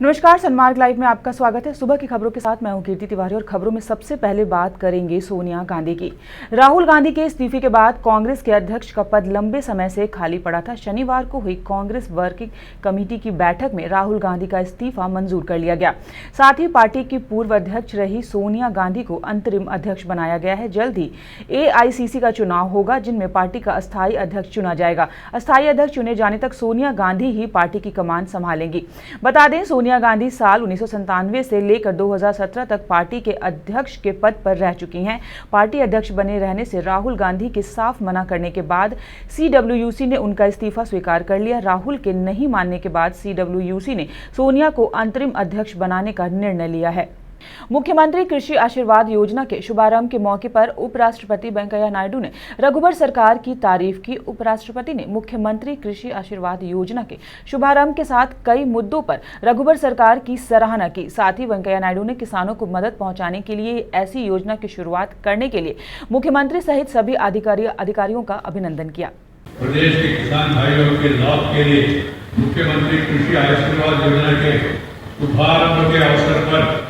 नमस्कार, सनमार्ग लाइव में आपका स्वागत है। सुबह की खबरों के साथ मैं हूं कीर्ति तिवारी और खबरों में सबसे पहले बात करेंगे सोनिया गांधी की। राहुल गांधी के इस्तीफे के बाद कांग्रेस के अध्यक्ष का पद लंबे समय से खाली पड़ा था। शनिवार को हुई कांग्रेस वर्किंग कमेटी की बैठक में राहुल गांधी का इस्तीफा मंजूर कर लिया गया। साथ ही पार्टी की पूर्व अध्यक्ष रही सोनिया गांधी को अंतरिम अध्यक्ष बनाया गया है। जल्द ही AICC का चुनाव होगा, जिनमें पार्टी का अस्थायी अध्यक्ष चुना जाएगा। अस्थायी अध्यक्ष चुने जाने तक सोनिया गांधी ही पार्टी की कमान संभालेंगी। बता दें, सोनिया गांधी साल 1997 से लेकर 2017 तक पार्टी के अध्यक्ष के पद पर रह चुकी हैं। पार्टी अध्यक्ष बने रहने से राहुल गांधी के साफ मना करने के बाद CWUC ने उनका इस्तीफा स्वीकार कर लिया। राहुल के नहीं मानने के बाद CWUC ने सोनिया को अंतरिम अध्यक्ष बनाने का निर्णय लिया है। मुख्यमंत्री कृषि आशीर्वाद योजना के शुभारंभ के मौके पर उपराष्ट्रपति वेंकैया नायडू ने रघुवर सरकार की तारीफ की। उपराष्ट्रपति ने मुख्यमंत्री कृषि आशीर्वाद योजना के शुभारंभ के साथ कई मुद्दों पर रघुवर सरकार की सराहना की। साथ ही वेंकैया नायडू ने किसानों को मदद पहुंचाने के लिए ऐसी योजना की शुरुआत करने के लिए मुख्यमंत्री सहित सभी अधिकारियों का अभिनंदन किया। प्रदेश के किसान भाइयों के लाभ के लिए मुख्यमंत्री कृषि आशीर्वाद योजना के शुभारंभ के अवसर पर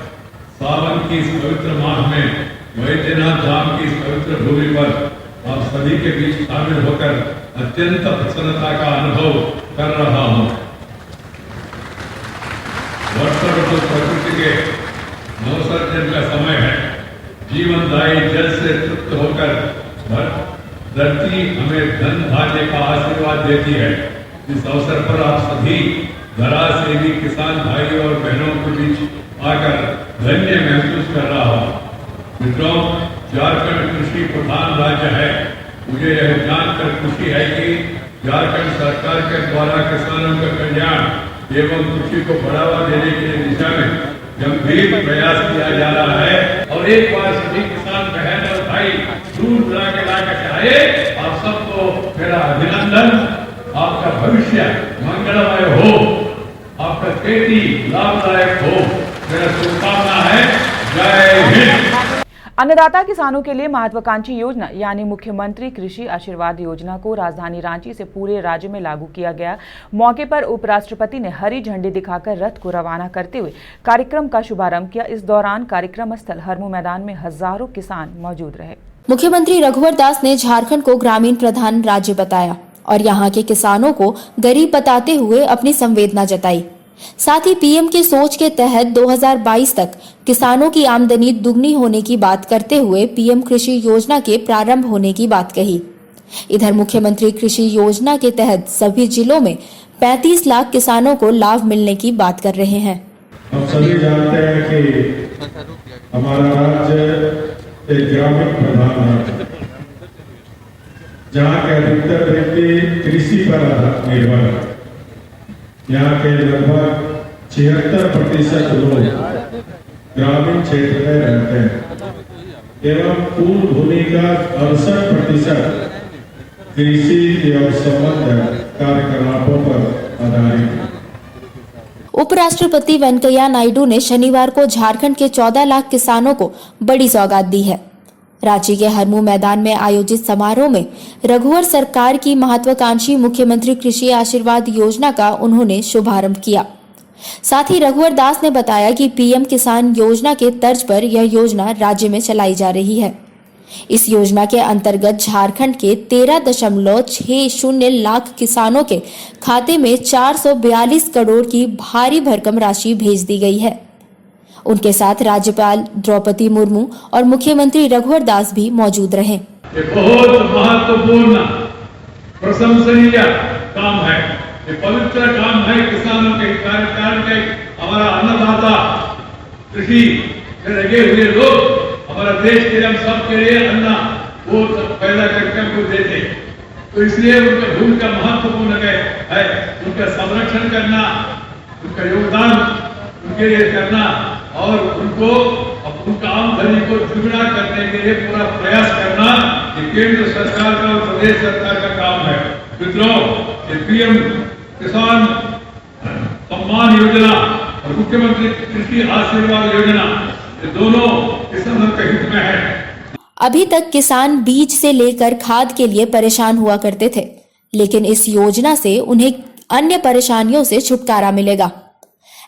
सावन की इस पवित्र माह में वैद्यनाथ धाम की इस पवित्र भूमि पर आप सभी के बीच शामिल होकर अत्यंत प्रसन्नता का अनुभव कर रहा हूं। वर्षा ऋतु प्रकृति के नवसर्जन का समय है। जीवनदायी जल से तृप्त होकर धरती हमें धन धान्य का आशीर्वाद देती है। इस अवसर पर आप सभी धरा सेवी किसान भाइयों और बहनों के बीच आकर धन्य महसूस कर रहा हूँ। मित्रों, झारखंड कृषि प्रधान राज्य है। मुझे यह जानकर खुशी है कि झारखंड सरकार के द्वारा किसानों का कल्याण एवं कृषि को बढ़ावा देने की दिशा में गंभीर प्रयास किया जा रहा है। और एक बार सभी किसान बहन और भाई दूर दराज के इलाके से आए, आप सबको मेरा अभिनंदन। आपका भविष्य मंगलमय हो, आपका खेती लाभदायक हो, मेरा शुभकामना है। जय हिंद। अन्नदाता किसानों के लिए महत्वाकांक्षी योजना यानी मुख्यमंत्री कृषि आशीर्वाद योजना को राजधानी रांची से पूरे राज्य में लागू किया गया। मौके पर उपराष्ट्रपति ने हरी झंडी दिखाकर रथ को रवाना करते हुए कार्यक्रम का शुभारंभ किया। इस दौरान कार्यक्रम स्थल हरमू मैदान में हजारों किसान मौजूद रहे। मुख्यमंत्री रघुवर दास ने झारखंड को ग्रामीण प्रधान राज्य बताया और यहाँ के किसानों को गरीब बताते हुए अपनी संवेदना जताई। साथ ही पीएम की सोच के तहत 2022 तक किसानों की आमदनी दुगनी होने की बात करते हुए पीएम कृषि योजना के प्रारंभ होने की बात कही। इधर मुख्यमंत्री कृषि योजना के तहत सभी जिलों में 35 लाख किसानों को लाभ मिलने की बात कर रहे हैं। हम सभी जानते हैं कि हमारा राज्य एक ग्रामीण प्रधान राज्य, जहाँ के अधिकतर व्यक्ति कृषि पर निर्भर है। यहाँ के लगभग 76% लोग ग्रामीण क्षेत्र में रहते हैं एवं कुल भूमि का 68% कृषि एवं संबद्ध कार्यकलापों पर आधारित है। उपराष्ट्रपति वेंकैया नायडू ने शनिवार को झारखंड के 14 लाख किसानों को बड़ी सौगात दी है। रांची के हरमू मैदान में आयोजित समारोह में रघुवर सरकार की महत्वाकांक्षी मुख्यमंत्री कृषि आशीर्वाद योजना का उन्होंने शुभारंभ किया। साथ ही रघुवर दास ने बताया कि पीएम किसान योजना के तर्ज पर यह योजना राज्य में चलाई जा रही है। इस योजना के अंतर्गत झारखंड के 13.60 लाख किसानों के खाते में 442 करोड़ की भारी भरकम राशि भेज दी गई है। उनके साथ राज्यपाल द्रौपदी मुर्मू और मुख्यमंत्री रघुवर दास भी मौजूद रहे। ये बहुत महत्वपूर्ण प्रशंसनीय काम है। ये पवित्र काम है किसानों के कार्यकाल के। हमारा अन्नदाता कृषि में लगे हुए लोग हमारा देश के लिए, हम सब के लिए अन्न वो पैदा करके हमको देते। तो इसलिए उनका भूमिका महत्वपूर्ण है। उनका संरक्षण करना, उनका योगदान उनके लिए करना और उनका आमदनी को दुगना करने के लिए पूरा प्रयास करना, ये केंद्र सरकार का और प्रदेश सरकार का काम है। मित्रों, ये पीएम किसान सम्मान योजना और मुख्यमंत्री कृषि आशीर्वाद योजना, ये दोनों किसानों के हित में है। अभी तक किसान बीज से लेकर खाद के लिए परेशान हुआ करते थे, लेकिन इस योजना से उन्हें अन्य परेशानियों से छुटकारा मिलेगा।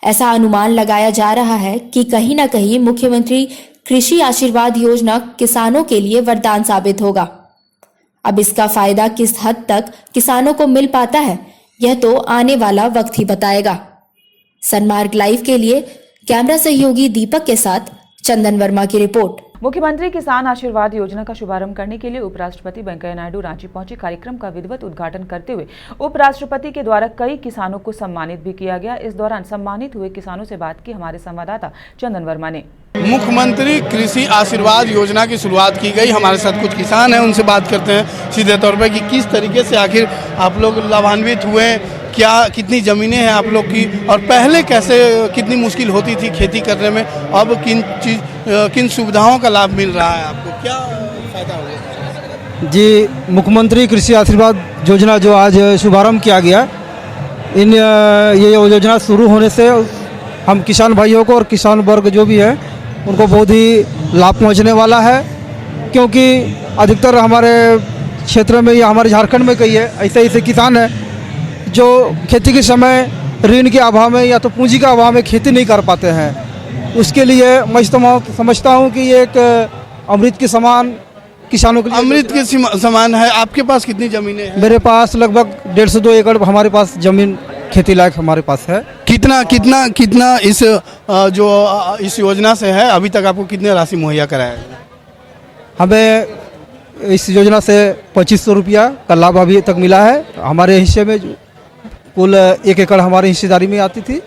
ऐसा अनुमान लगाया जा रहा है कि कहीं न कहीं मुख्यमंत्री कृषि आशीर्वाद योजना किसानों के लिए वरदान साबित होगा। अब इसका फायदा किस हद तक किसानों को मिल पाता है, यह तो आने वाला वक्त ही बताएगा। सनमार्ग लाइव के लिए कैमरा सहयोगी दीपक के साथ चंदन वर्मा की रिपोर्ट। मुख्यमंत्री किसान आशीर्वाद योजना का शुभारंभ करने के लिए उपराष्ट्रपति वेंकैया नायडू रांची पहुंचे। कार्यक्रम का विधिवत उद्घाटन करते हुए उपराष्ट्रपति के द्वारा कई किसानों को सम्मानित भी किया गया। इस दौरान सम्मानित हुए किसानों से बात की हमारे संवाददाता चंदन वर्मा ने। मुख्यमंत्री कृषि आशीर्वाद योजना की शुरुआत की गई। हमारे साथ कुछ किसान हैं, उनसे बात करते हैं सीधे तौर पर कि किस तरीके से आखिर आप लोग लाभान्वित हुए, क्या कितनी ज़मीनें हैं आप लोग की, और पहले कैसे कितनी मुश्किल होती थी खेती करने में, अब किन सुविधाओं का लाभ मिल रहा है आपको, क्या फायदा हुआ? जी, मुख्यमंत्री कृषि आशीर्वाद योजना जो आज शुभारंभ किया गया, ये योजना शुरू होने से हम किसान भाइयों को और किसान वर्ग जो भी है उनको बहुत ही लाभ पहुंचने वाला है, क्योंकि अधिकतर हमारे क्षेत्र में या हमारे झारखंड में कई है ऐसे किसान हैं जो खेती के समय ऋण के अभाव में या तो पूंजी के अभाव में खेती नहीं कर पाते हैं। उसके लिए मैं समझता हूँ कि ये एक अमृत के समान किसानों के लिए अमृत के समान है। आपके पास कितनी ज़मीनें हैं? मेरे पास लगभग 150-2 एकड़ हमारे पास ज़मीन खेती लायक हमारे पास है। कितना इस योजना से है? अभी तक आपको कितने राशि मुहैया कराया है? हमें इस योजना से 2500 रुपया का लाभ अभी तक मिला है। हमारे हिस्से में कुल 1 एकड़ हमारी हिस्सेदारी में आती थी,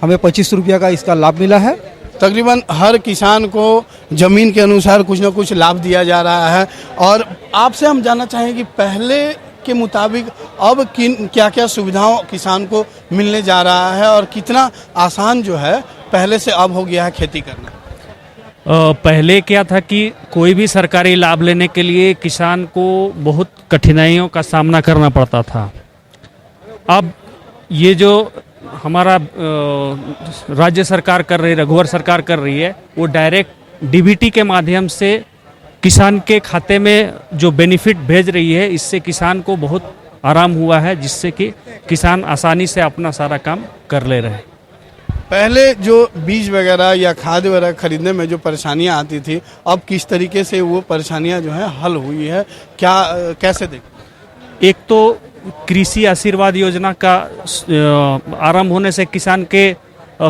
हमें 2500 रुपया का इसका लाभ मिला है। तकरीबन हर किसान को ज़मीन के अनुसार कुछ न कुछ लाभ दिया जा रहा है। और आपसे हम जानना चाहेंगे कि पहले के मुताबिक अब क्या क्या सुविधाओं किसान को मिलने जा रहा है और कितना आसान जो है पहले से अब हो गया है खेती करना। पहले क्या था कि कोई भी सरकारी लाभ लेने के लिए किसान को बहुत कठिनाइयों का सामना करना पड़ता था। अब ये जो हमारा राज्य सरकार कर रही है, रघुवर सरकार कर रही है, वो डायरेक्ट डीबीटी के माध्यम से किसान के खाते में जो बेनिफिट भेज रही है, इससे किसान को बहुत आराम हुआ है, जिससे कि किसान आसानी से अपना सारा काम कर ले रहे हैं। पहले जो बीज वगैरह या खाद वगैरह खरीदने में जो परेशानियां आती थी, अब किस तरीके से वो परेशानियां जो है हल हुई है, क्या कैसे देख? एक तो कृषि आशीर्वाद योजना का आरंभ होने से किसान के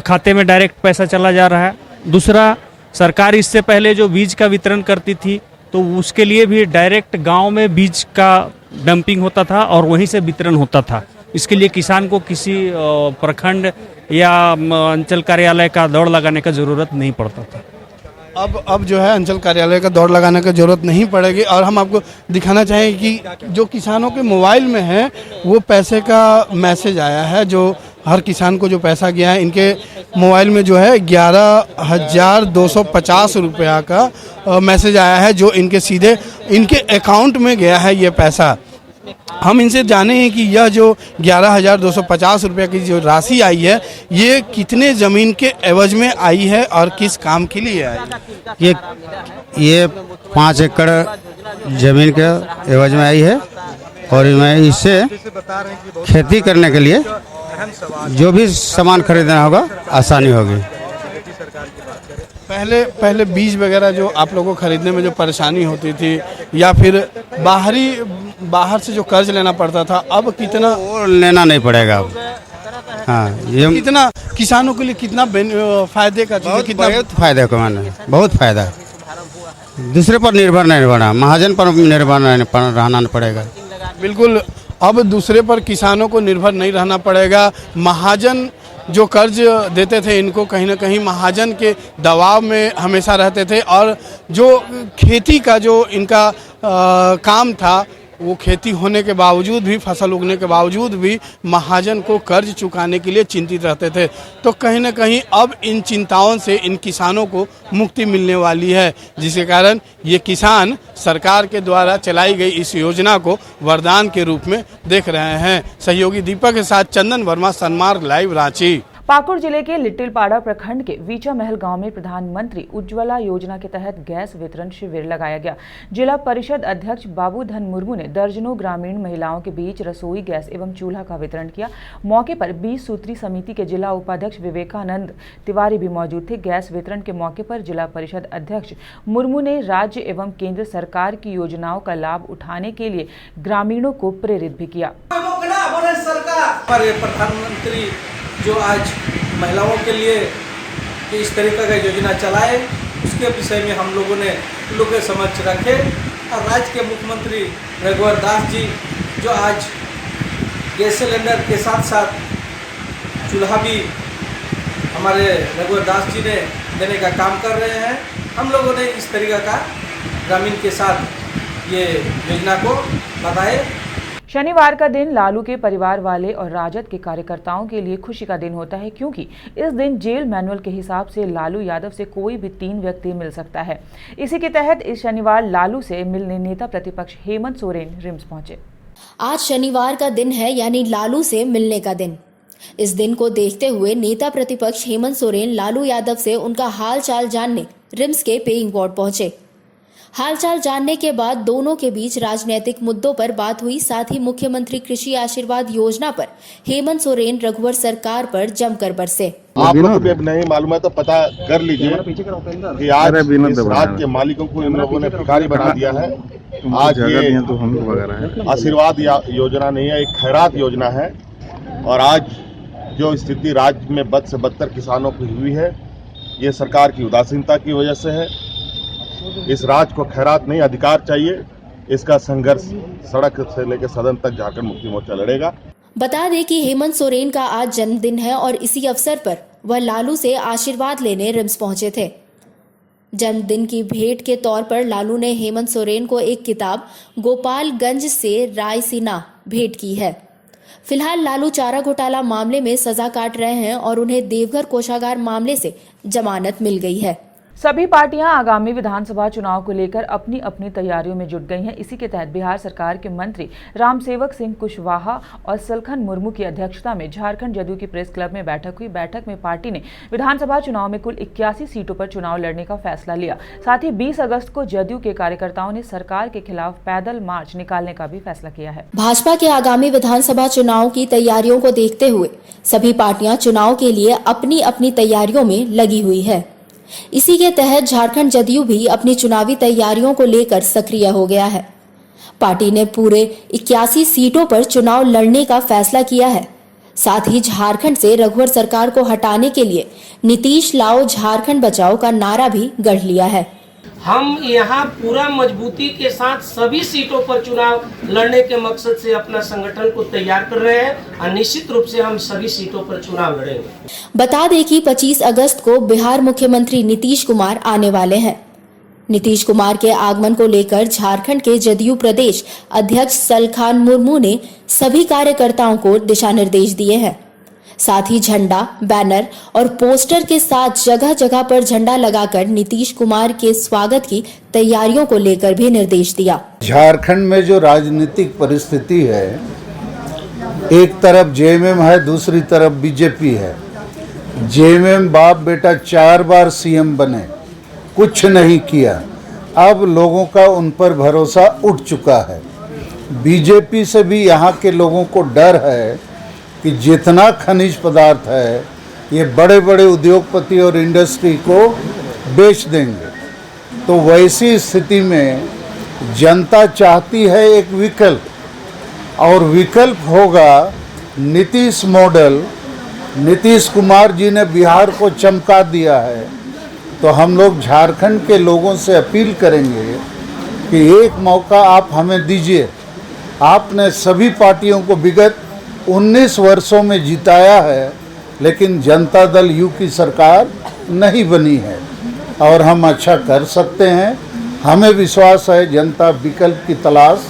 खाते में डायरेक्ट पैसा चला जा रहा है। दूसरा, सरकार इससे पहले जो बीज का वितरण करती थी तो उसके लिए भी डायरेक्ट गांव में बीज का डंपिंग होता था और वहीं से वितरण होता था। इसके लिए किसान को किसी प्रखंड या अंचल कार्यालय का दौड़ लगाने का ज़रूरत नहीं पड़ता था। अब जो है अंचल कार्यालय का दौड़ लगाने का जरूरत नहीं पड़ेगी। और हम आपको दिखाना चाहेंगे कि जो किसानों के मोबाइल में है वो पैसे का मैसेज आया है, जो हर किसान को जो पैसा गया है, इनके मोबाइल में जो है 11,250 रुपया का मैसेज आया है, जो इनके सीधे इनके अकाउंट में गया है ये पैसा। हम इनसे जाने हैं कि यह जो 11,250 रुपये की जो राशि आई है, ये कितने ज़मीन के एवज में आई है और किस काम के लिए आई है? ये 5 एकड़ ज़मीन के एवज में आई है और मैं इससे खेती करने के लिए जो भी सामान खरीदना होगा आसानी होगी। पहले बीज वगैरह जो आप लोगों को खरीदने में जो परेशानी होती थी या फिर बाहर से जो कर्ज लेना पड़ता था, अब कितना और लेना नहीं पड़ेगा अब। हाँ, ये कितना किसानों के लिए कितना फायदे का चीज़, कितना बहुत फायदा कमाना, बहुत फायदा। दूसरे पर निर्भर नहीं रहना, महाजन पर निर्भर रहना पड़ेगा। बिल्कुल, अब दूसरे पर किसानों को निर्भर नहीं रहना पड़ेगा। महाजन जो कर्ज देते थे इनको कहीं ना कहीं महाजन के दबाव में हमेशा रहते थे, और जो खेती का जो इनका काम था, वो खेती होने के बावजूद भी, फसल उगने के बावजूद भी महाजन को कर्ज चुकाने के लिए चिंतित रहते थे। तो कहीं ना कहीं अब इन चिंताओं से इन किसानों को मुक्ति मिलने वाली है, जिसके कारण ये किसान सरकार के द्वारा चलाई गई इस योजना को वरदान के रूप में देख रहे हैं। सहयोगी दीपक के साथ चंदन वर्मा, सनमार्ग लाइव, रांची। पाकुड़ जिले के लिट्टिलपाड़ा प्रखंड के वीचा महल गांव में प्रधानमंत्री उज्ज्वला योजना के तहत गैस वितरण शिविर लगाया गया। जिला परिषद अध्यक्ष बाबूधन मुर्मू ने दर्जनों ग्रामीण महिलाओं के बीच रसोई गैस एवं चूल्हा का वितरण किया। मौके पर 20 सूत्री समिति के जिला उपाध्यक्ष विवेकानंद तिवारी भी मौजूद थे। गैस वितरण के मौके पर जिला परिषद अध्यक्ष मुर्मू ने राज्य एवं केंद्र सरकार की योजनाओं का लाभ उठाने के लिए ग्रामीणों को प्रेरित भी किया। प्रधानमंत्री जो आज महिलाओं के लिए इस तरीका का योजना चलाए, उसके विषय में हम लोगों ने लोगों के समक्ष रखे। और राज्य के मुख्यमंत्री रघुवर दास जी जो आज गैस सिलेंडर के साथ साथ चूल्हा भी हमारे रघुवर दास जी ने देने का काम कर रहे हैं। हम लोगों ने इस तरीका का ग्रामीण के साथ ये योजना को बताए। शनिवार का दिन लालू के परिवार वाले और राजद के कार्यकर्ताओं के लिए खुशी का दिन होता है, क्योंकि इस दिन जेल मैनुअल के हिसाब से लालू यादव से कोई भी 3 व्यक्ति मिल सकता है। इसी के तहत इस शनिवार लालू से मिलने नेता प्रतिपक्ष हेमंत सोरेन रिम्स पहुंचे। आज शनिवार का दिन है, यानी लालू से मिलने का दिन। इस दिन को देखते हुए नेता प्रतिपक्ष हेमंत सोरेन लालू यादव से उनका हाल चाल जानने रिम्स के पेइंग वार्ड पहुंचे। हालचाल जानने के बाद दोनों के बीच राजनीतिक मुद्दों पर बात हुई। साथ ही मुख्यमंत्री कृषि आशीर्वाद योजना पर हेमंत सोरेन रघुवर सरकार पर जमकर बरसे। आप लोगों को नहीं मालूम है तो पता कर लीजिए कि आज इस राज्य के मालिकों को इन लोगों ने भिखारी बना दिया है। आज ये आशीर्वाद योजना नहीं है, एक खैरात योजना है। और आज जो स्थिति राज्य में बद से बदतर किसानों की हुई है, ये सरकार की उदासीनता की वजह से है। इस राज्य को खैरात नहीं, अधिकार चाहिए। इसका संघर्ष सड़क से लेकर सदन तक झारखंड मुक्ति मोर्चा लड़ेगा। बता दें कि हेमंत सोरेन का आज जन्मदिन है और इसी अवसर पर वह लालू से आशीर्वाद लेने रिम्स पहुंचे थे। जन्मदिन की भेंट के तौर पर लालू ने हेमंत सोरेन को एक किताब गोपालगंज से रायसीना भेंट की है। फिलहाल लालू चारा घोटाला मामले में सजा काट रहे हैं और उन्हें देवघर कोषागार मामले से जमानत मिल गई है। सभी पार्टियां आगामी विधानसभा चुनाव को लेकर अपनी अपनी तैयारियों में जुट गई हैं। इसी के तहत बिहार सरकार के मंत्री रामसेवक सिंह कुशवाहा और सलखन मुर्मू की अध्यक्षता में झारखंड जदयू की प्रेस क्लब में बैठक हुई। बैठक में पार्टी ने विधानसभा चुनाव में कुल 81 सीटों पर चुनाव लड़ने का फैसला लिया। साथ ही 20 अगस्त को जदयू के कार्यकर्ताओं ने सरकार के खिलाफ पैदल मार्च निकालने का भी फैसला किया है। भाजपा के आगामी विधानसभा चुनाव की तैयारियों को देखते हुए सभी पार्टियां चुनाव के लिए अपनी अपनी तैयारियों में लगी हुई है। इसी के तहत झारखंड जदयू भी अपनी चुनावी तैयारियों को लेकर सक्रिय हो गया है। पार्टी ने पूरे 81 सीटों पर चुनाव लड़ने का फैसला किया है। साथ ही झारखंड से रघुवर सरकार को हटाने के लिए नीतीश लाओ झारखंड बचाओ का नारा भी गढ़ लिया है। हम यहाँ पूरा मजबूती के साथ सभी सीटों पर चुनाव लड़ने के मकसद से अपना संगठन को तैयार कर रहे हैं और निश्चित रूप से हम सभी सीटों पर चुनाव लड़ेंगे। बता दें कि 25 अगस्त को बिहार मुख्यमंत्री नीतीश कुमार आने वाले हैं। नीतीश कुमार के आगमन को लेकर झारखंड के जदयू प्रदेश अध्यक्ष सलखन मुर्मू ने सभी कार्यकर्ताओं को दिशा निर्देश दिए हैं। साथ ही झंडा, बैनर और पोस्टर के साथ जगह जगह पर झंडा लगाकर नीतीश कुमार के स्वागत की तैयारियों को लेकर भी निर्देश दिया। झारखंड में जो राजनीतिक परिस्थिति है, एक तरफ जेएमएम है, दूसरी तरफ बीजेपी है। जेएमएम बाप बेटा 4 बार सीएम बने, कुछ नहीं किया। अब लोगों का उन पर भरोसा उठ चुका है। बीजेपी से भी यहाँ के लोगों को डर है कि जितना खनिज पदार्थ है ये बड़े बड़े उद्योगपति और इंडस्ट्री को बेच देंगे। तो वैसी स्थिति में जनता चाहती है एक विकल्प, और विकल्प होगा नीतीश मॉडल। नीतीश कुमार जी ने बिहार को चमका दिया है। तो हम लोग झारखंड के लोगों से अपील करेंगे कि एक मौका आप हमें दीजिए। आपने सभी पार्टियों को विगत 19 वर्षों में जिताया है, लेकिन जनता दल यू की सरकार नहीं बनी है और हम अच्छा कर सकते हैं। हमें विश्वास है जनता विकल्प की तलाश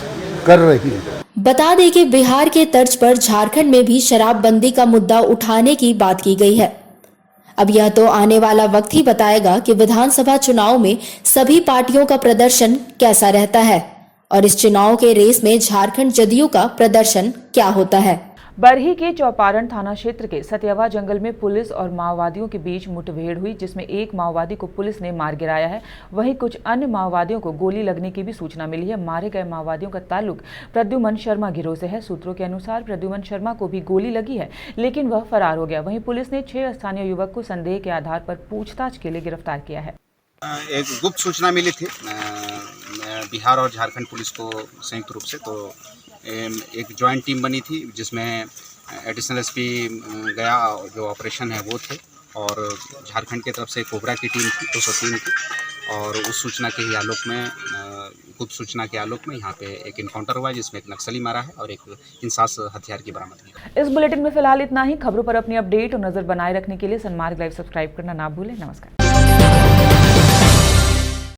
कर रही है। बता दें कि बिहार के तर्ज पर झारखंड में भी शराबबंदी का मुद्दा उठाने की बात की गई है। अब यह तो आने वाला वक्त ही बताएगा कि विधानसभा चुनाव में सभी पार्टियों का प्रदर्शन कैसा रहता है और इस चुनाव के रेस में झारखंड जदयू का प्रदर्शन क्या होता है। बरही के चौपारण थाना क्षेत्र के सत्यवा जंगल में पुलिस और माओवादियों के बीच मुठभेड़ हुई, जिसमें एक माओवादी को पुलिस ने मार गिराया है। वहीं कुछ अन्य माओवादियों को गोली लगने की भी सूचना मिली है। मारे गए माओवादियों का ताल्लुक प्रद्युमन शर्मा गिरोह से है। सूत्रों के अनुसार प्रद्युमन शर्मा को भी गोली लगी है, लेकिन वह फरार हो गया। वहीं पुलिस ने 6 स्थानीय युवक को संदेह के आधार पर पूछताछ के लिए गिरफ्तार किया है। एक गुप्त सूचना मिली थी बिहार और झारखंड पुलिस को संयुक्त रूप से, तो एक जॉइंट टीम बनी थी जिसमें एडिशनल एसपी गया जो ऑपरेशन है वो थे, और झारखंड की तरफ से कोबरा की टीम थी 203 की, और उस सूचना के ही आलोक में गुप्त सूचना के आलोक में यहाँ पे एक इनकाउंटर हुआ जिसमें एक नक्सली मारा है और एक इंसास हथियार की बरामदगी है। इस बुलेटिन में फिलहाल इतना ही। खबरों पर अपनी अपडेट और नजर बनाए रखने के लिए सनमार्ग लाइव सब्सक्राइब करना ना भूलें। नमस्कार।